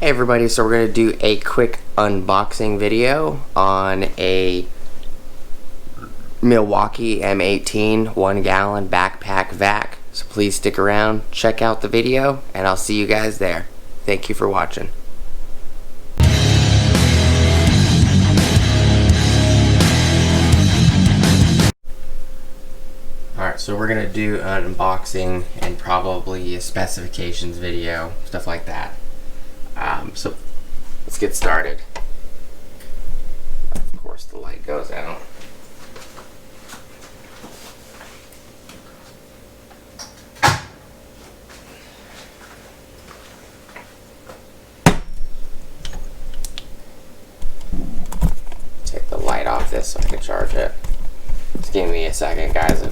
Hey everybody, so we're going to do a quick unboxing video on a Milwaukee M18 1 gallon backpack vac. So please stick around, check out the video, and I'll see you guys there. Thank you for watching. Alright, so we're going to do an unboxing and probably a specifications video, stuff like that. So let's get started. Of course the light goes out. Take the light off this so I can charge it. Just give me a second, guys.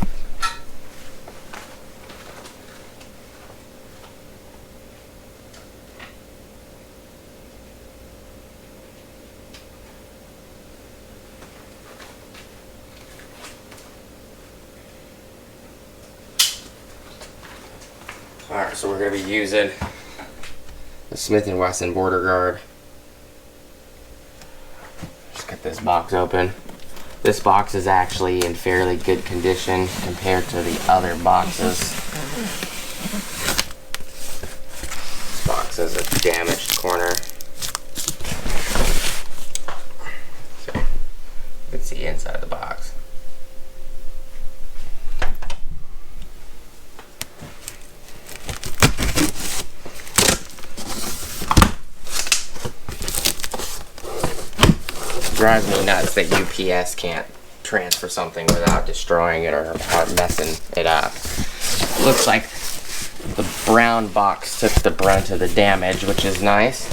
Alright, so we're going to be using the Smith & Wesson border guard. Just get this box open. This box is actually in fairly good condition compared to the other boxes. This box has a damaged corner. So you can see inside the box. Drives me nuts that UPS can't transfer something without destroying it or messing it up. Looks like the brown box took the brunt of the damage, which is nice.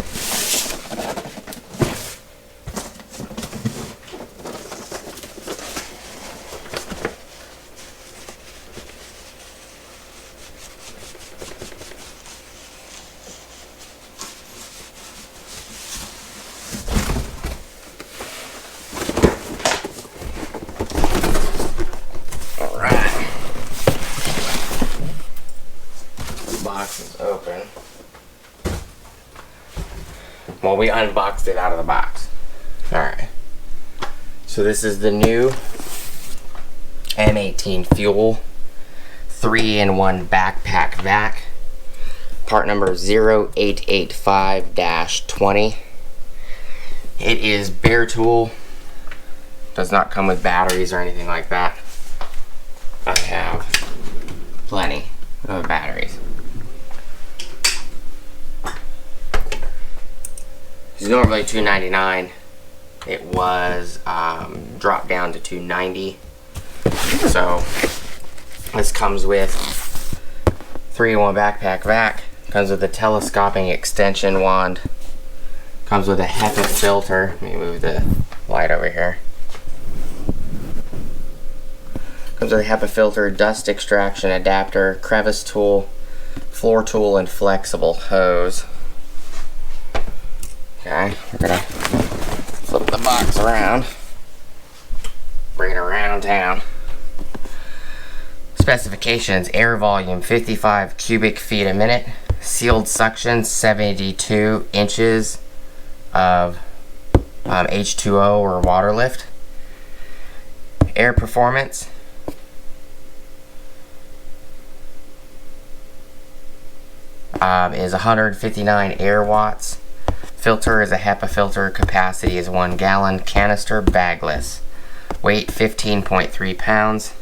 Box is open. Well, we unboxed it out of the box. Alright. So this is the new M18 Fuel 3-in-1 backpack vac. Part number 0885-20. It is bare tool. Does not come with batteries or anything like that. I have plenty of batteries. It's normally $2.99. It was dropped down to $2.90. So this comes with 3-in-1 backpack vac. Comes with a telescoping extension wand. Comes with a HEPA filter. Let me move the light over here. Comes with a HEPA filter, dust extraction adapter, crevice tool, floor tool, and flexible hose. Okay, we're gonna flip the box around, bring it around town. Specifications: air volume 55 cubic feet a minute, sealed suction 72 inches of H2O or water lift. Air performance is 159 air watts. Filter is a HEPA filter. Capacity is 1 gallon. Canister bagless. Weight 15.3 pounds.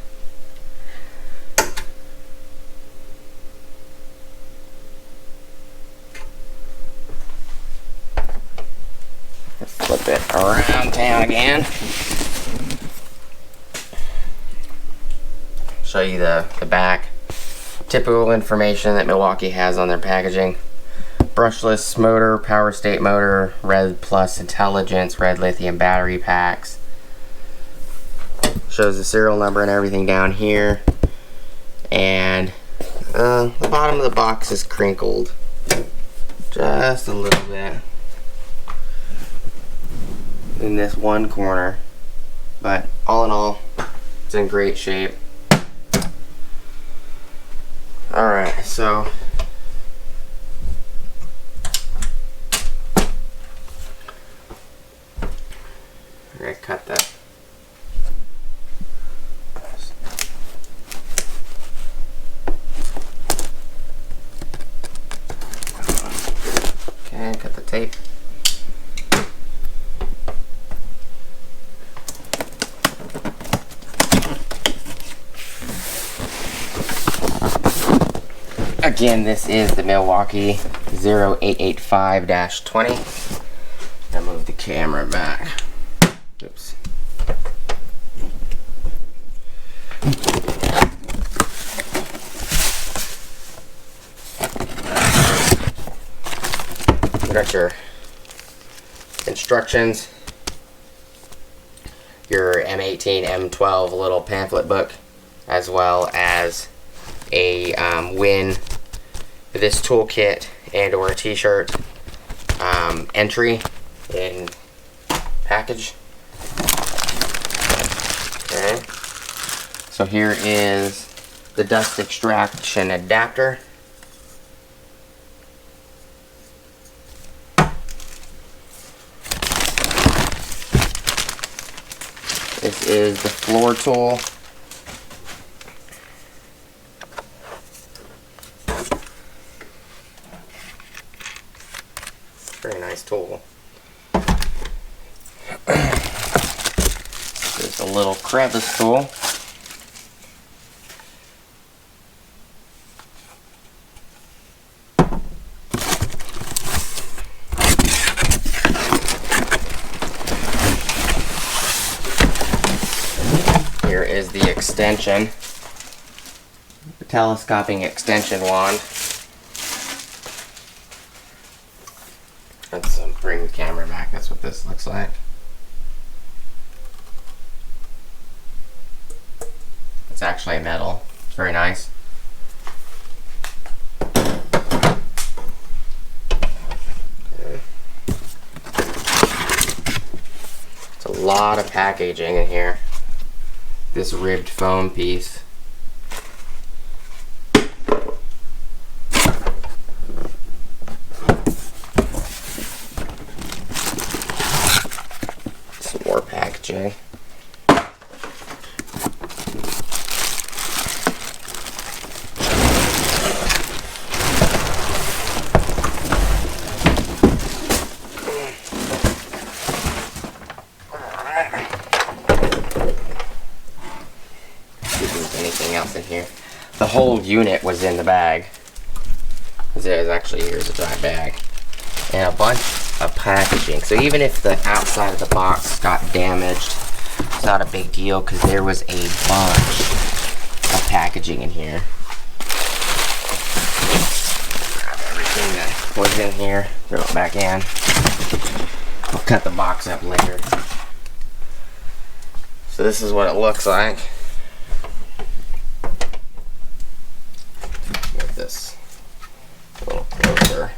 Flip it around town again. Show you the back. Typical information that Milwaukee has on their packaging. Brushless motor, power state motor, red plus intelligence, red lithium battery packs. Shows the serial number and everything down here. And the bottom of the box is crinkled just a little bit in this one corner. But all in all, it's in great shape. Alright, so We're gonna cut the cut the tape. Again, this is the Milwaukee 0885-20. I'll move the camera back. Oops. You got your instructions, your M18, M12 little pamphlet book, as well as a win this toolkit and or a t-shirt entry in package. Okay, so here is the dust extraction adapter. This is the floor tool. Very nice tool. There's a little crevice tool. Here is the extension, the telescoping extension wand. Let's bring the camera back. That's what this looks like. It's actually metal. It's very nice. Okay. It's a lot of packaging in here. This ribbed foam piece. Some more packaging. Anything else in here? The whole unit was in the bag. There's actually, here's a dry bag and a bunch of packaging. So even if the outside of the box got damaged, it's not a big deal because there was a bunch of packaging in here. Grab everything that was in here, throw it back in. I'll cut the box up later. So this is what it looks like. This a little closer.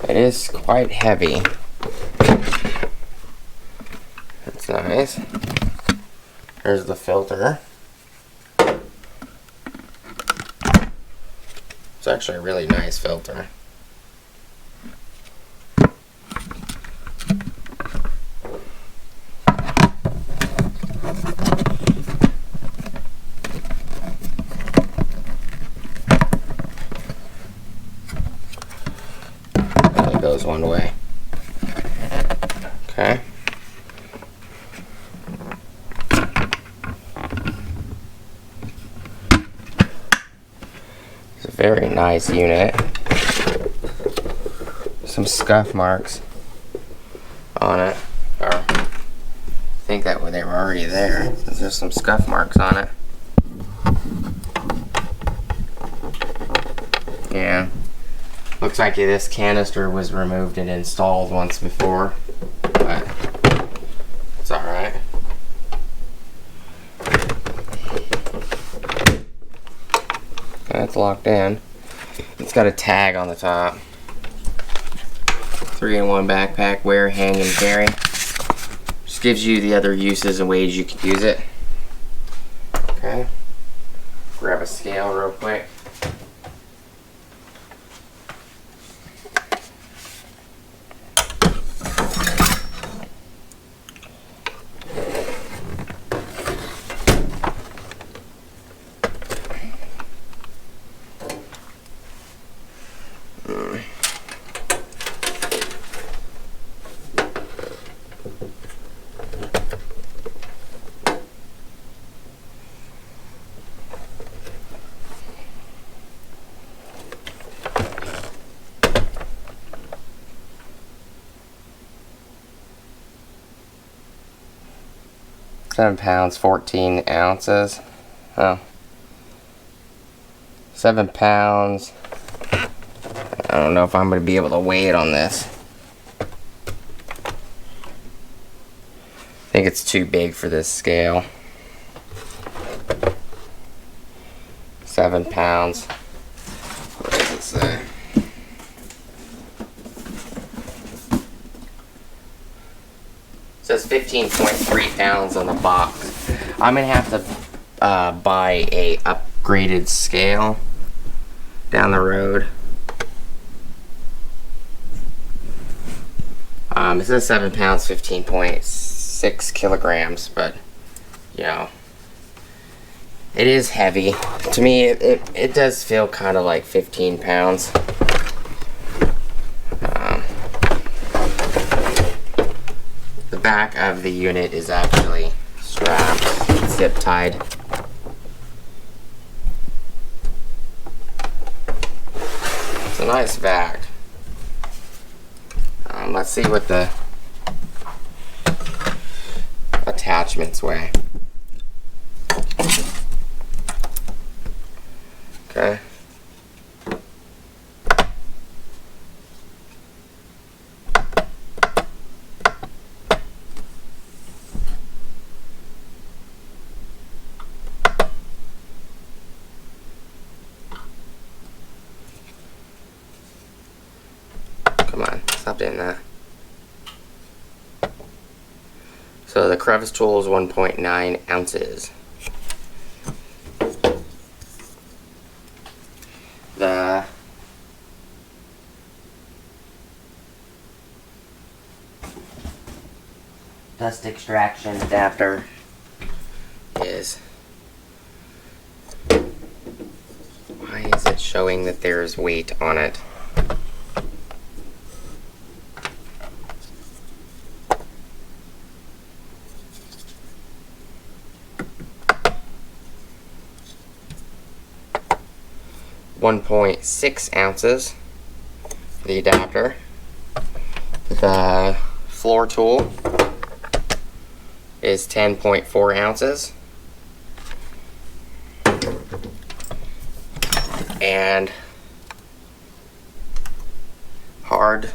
It is quite heavy. That's nice. There's the filter. It's actually a really nice filter. Goes one way. Okay. It's a very nice unit. Some scuff marks on it. Or I think that they were already there. There's some scuff marks on it. Yeah. Looks like this canister was removed and installed once before, but it's alright. That's locked in. It's got a tag on the top. 3-in-1 backpack, wear, hang, and carry. Just gives you the other uses and ways you can use it. Okay. Grab a scale real quick. 7 pounds, 14 ounces. Oh. 7 pounds. I don't know if I'm going to be able to weigh it on this. I think it's too big for this scale. 7 pounds. What does it say? It says 15.3 pounds on the box. I'm going to have to buy a upgraded scale down the road. It says 7 pounds, 15.6 kilograms, but, you know, it is heavy. To me, it does feel kind of like 15 pounds. The back of the unit is actually strapped, zip tied. It's a nice vac. Let's see what the attachments weigh. Okay. Come on, stop doing that. So the crevice tool is 1.9 ounces. The dust extraction adapter is, why is it showing that there's weight on it? .6 ounces for the adapter. The floor tool is 10.4 ounces. And hard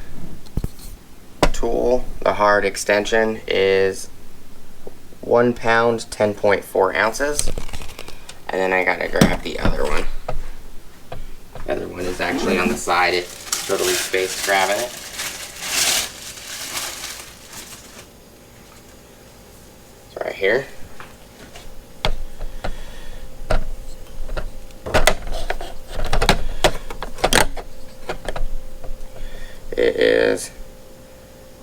tool, the hard extension, is 1 pound, 10.4 ounces. And then I gotta grab the other one. The other one is actually on the side. It's totally spaced grabbing it. It's right here. It is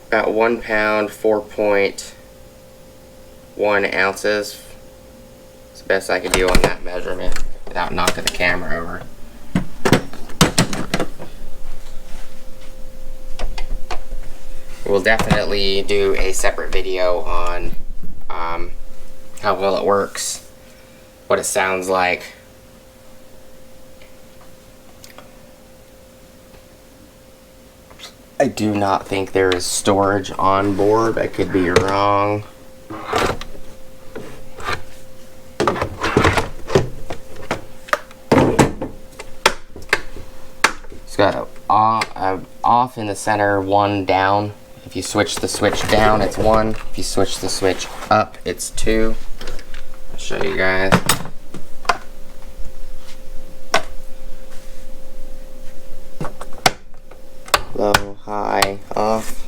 about 1 pound, 4.1 ounces. It's the best I could do on that measurement without knocking the camera over. We'll definitely do a separate video on how well it works, what it sounds like. I do not think there is storage on board. I could be wrong. It's got a off in the center, one down. If you switch the switch down, it's 1. If you switch the switch up, it's 2. I'll show you guys. Low, high, off.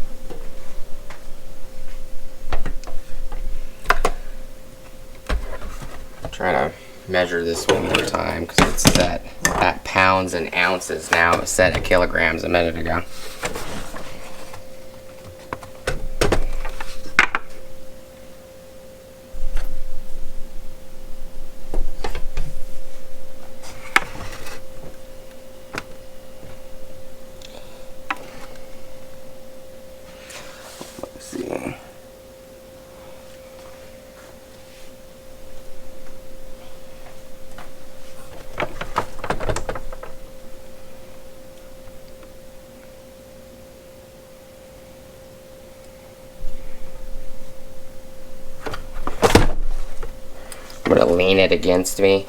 I'm trying to measure this one more time because it's set at pounds and ounces now. It was set at kilograms a minute ago. lean it against me,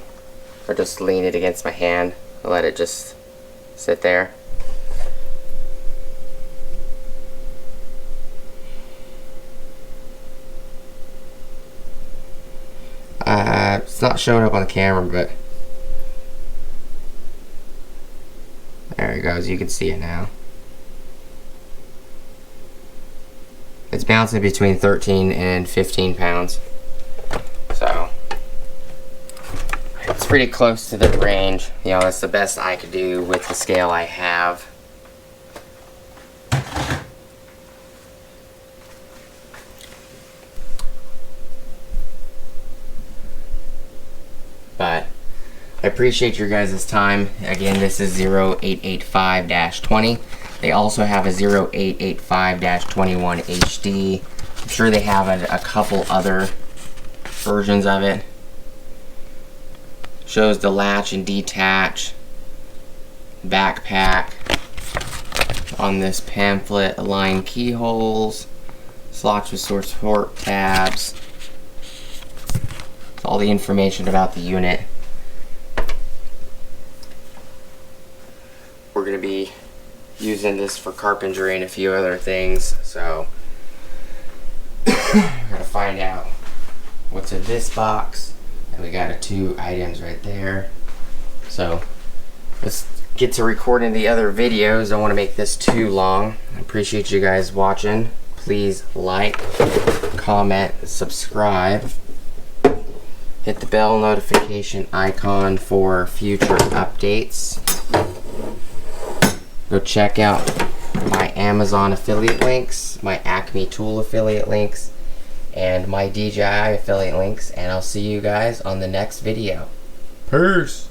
or just lean it against my hand and let it just sit there. It's not showing up on the camera, but there it goes. You can see it now. It's bouncing between 13 and 15 pounds. So it's pretty close to the range. You know, that's the best I could do with the scale I have. But I appreciate your guys' time. Again, this is 0885-20. They also have a 0885-21 HD. I'm sure they have a couple other versions of it. Shows the latch and detach backpack on this pamphlet, aligned keyholes, slots with source port tabs. All the information about the unit. We're going to be using this for carpentry and a few other things, so we're going to find out what's in this box. And we got 2 items right there. So let's get to recording the other videos. Don't want to make this too long. I appreciate you guys watching. Please like, comment, subscribe. Hit the bell notification icon for future updates. Go check out my Amazon affiliate links, my Acme Tool affiliate links, and my DJI affiliate links. And I'll see you guys on the next video. Peace!